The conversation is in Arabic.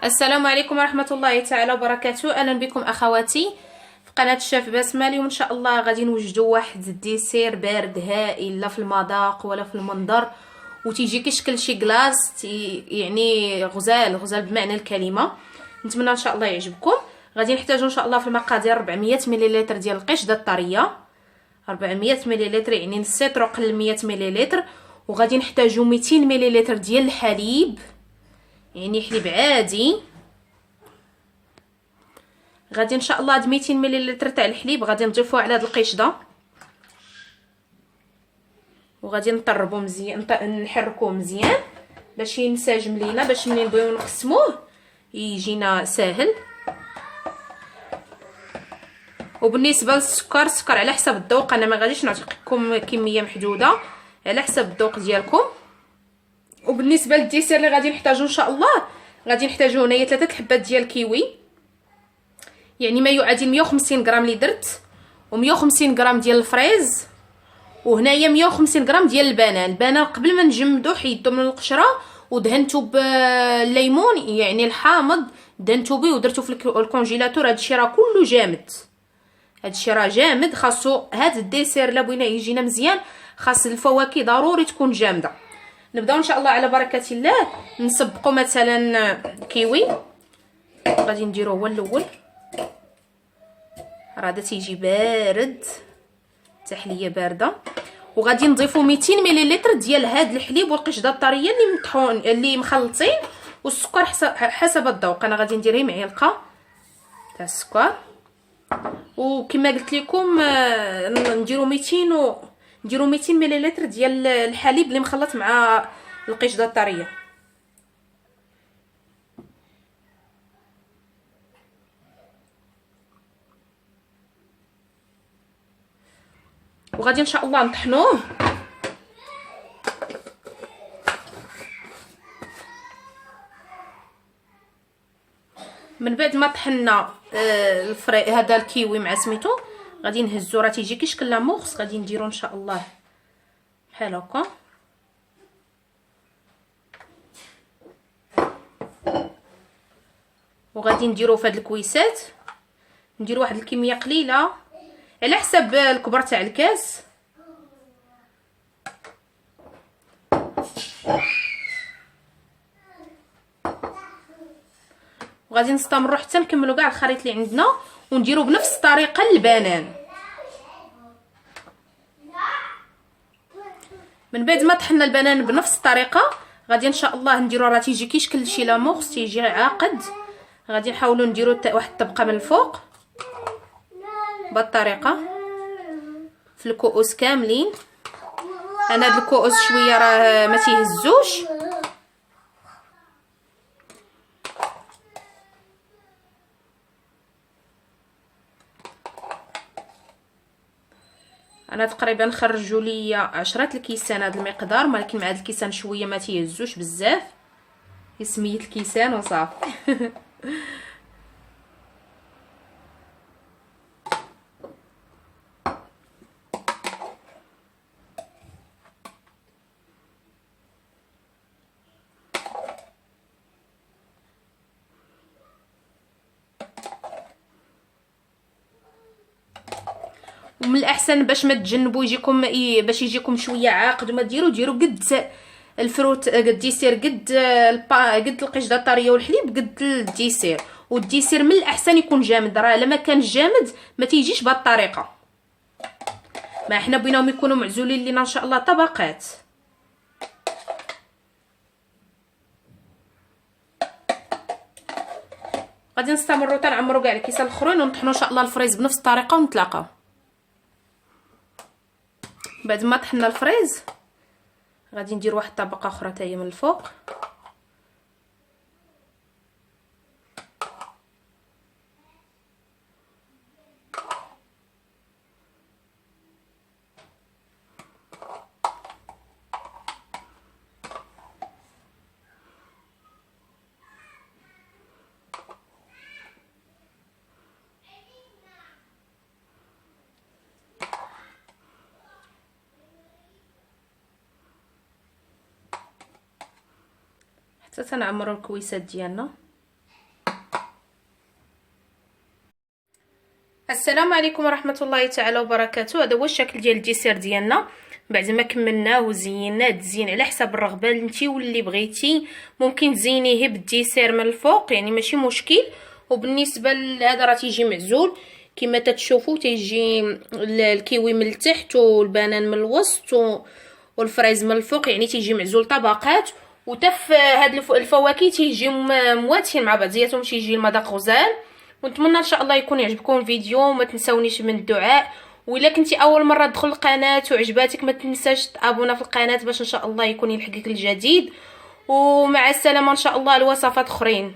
السلام عليكم ورحمة الله تعالى وبركاته. اهلا بكم اخواتي في قناة الشيف بسمة. اليوم ان شاء الله غادي نوجدوا واحد الديسير بارد هائل، لا في المذاق ولا في المنظر، وتيجي كيشكل شي كلاص، يعني غزال غزال بمعنى الكلمة. نتمنى ان شاء الله يعجبكم. غادي نحتاجوا ان شاء الله في المقادير 400 ملل ديال القشده الطريه، 400 ملل يعني نسيترو قل 100 ملل. وغادي نحتاجوا 200 ملل ديال الحليب، يعني حليب عادي. غادي ان شاء الله هاد 200 ملل تاع الحليب غادي نضيفوه على هاد القشده، وغادي نطربو مزيان، نحركوه مزيان باش ينسجم لينا، باش ملي نبغيو نقسموه يجينا ساهل. وبالنسبه للسكر، السكر على حسب الذوق، انا ما غاديش نعطيكم كميه محدوده، على حسب الذوق ديالكم. وبالنسبه للديسير اللي غادي نحتاجو ان شاء الله، غادي نحتاجو هنايا 3 حبات ديال الكيوي، يعني ما يعادل 150 غرام اللي درت، و150 غرام ديال الفريز، وهنايا 150 غرام ديال البنان قبل ما نجمدو حيدو من القشره ودهنتو بالليمون، يعني الحامض دهنتو به ودرتو في الكونجيلاتور. هادشي راه كله جامد، هادشي راه جامد. خاصو هاد الديسير الا بغينا يجينا مزيان خاص الفواكه ضروري تكون جامده. نبداو ان شاء الله على بركه الله. نسبقوا مثلا كيوي، غادي نديروه هو الاول، راه هذا تيجي بارد، تحليه بارده. وغادي نضيفوا 200 ملل ديال هاد الحليب والقشده الطريه اللي مطحون اللي مخلطين، والسكر حسب الذوق. انا غادي ندير معلقه تاع السكر، وكما قلت لكم نديروا 200 ملل ديال الحليب اللي مخلط مع القشده الطريه. وغادي ان شاء الله نطحنوه. من بعد ما طحنا هذا الكيوي مع سميتو، غادي نهزو، راه تيجي كيشكل لاموغس، غادي نديرو ان شاء الله بحال هكا. وغادي نديرو في هاد الكويسات، نديرو واحد الكميه قليله على حسب الكبر تاع الكاس. وغادي نستمروا حتى نكملوا كاع الخليط اللي عندنا، ونديروا بنفس الطريقه البنان. من بعد ما طحنا البنان بنفس الطريقه، غادي ان شاء الله نديروا، راه تيجي كيشكل شي لاموغس، تيجي عاقد. غادي نحاولوا نديروا واحد الطبقه من الفوق بالطريقه في الكؤوس كاملين. انا هاد الكؤوس شويه راه ما تيهزوش. انا تقريبا خرجوا لي 10 الكيسان هذا المقدار، ولكن مع هاد الكيسان شويه ما تيهزوش بزاف، سميت الكيسان وصافي. ومن الاحسن باش ما تجنبوا يجيكم باش يجيكم شويه عاقد وما ديروا قد الفروت، قد الديسير، قد القشده الطريه والحليب، قد الديسير. والديسير من الاحسن يكون جامد، راه لما كان جامد ما تيجيش بهذه الطريقه. ما احنا بغيناهم يكونوا معزولين لينا ان شاء الله طبقات. غادي نستمروا تنعمروا كاع الكيسان الاخرين، ونطحنوا ان شاء الله الفريز بنفس الطريقه ونتلاقاو. بعد ما طحنا الفريز غادي ندير واحد الطبقه اخرى تاهي من الفوق. حتى تنعمروا الكويسات ديالنا. السلام عليكم ورحمه الله تعالى وبركاته. هذا هو الشكل ديال الديسير ديالنا بعد ما كملناه وزيناه. تزين على حساب الرغبه انت واللي بغيتي، ممكن تزينيه بالديسير من الفوق يعني ماشي مشكل. وبالنسبه لهذا راه تيجي معزول كما تتشوفوا، تيجي الكيوي من التحت والبنان من الوسط والفريز من الفوق، يعني تيجي معزول طبقات. وتف هاد الفواكه تيجيو مواتين مع بعضياتهم، تيجي المذاق غزال. ونتمنى ان شاء الله يكون يعجبكم الفيديو، وما تنسونيش من الدعاء. وإلا كنتي اول مره تدخل القناه وعجباتك ما تنساش تابونا في القناه باش ان شاء الله يكون يلحقك الجديد. ومع السلامه ان شاء الله لوصفات اخرين.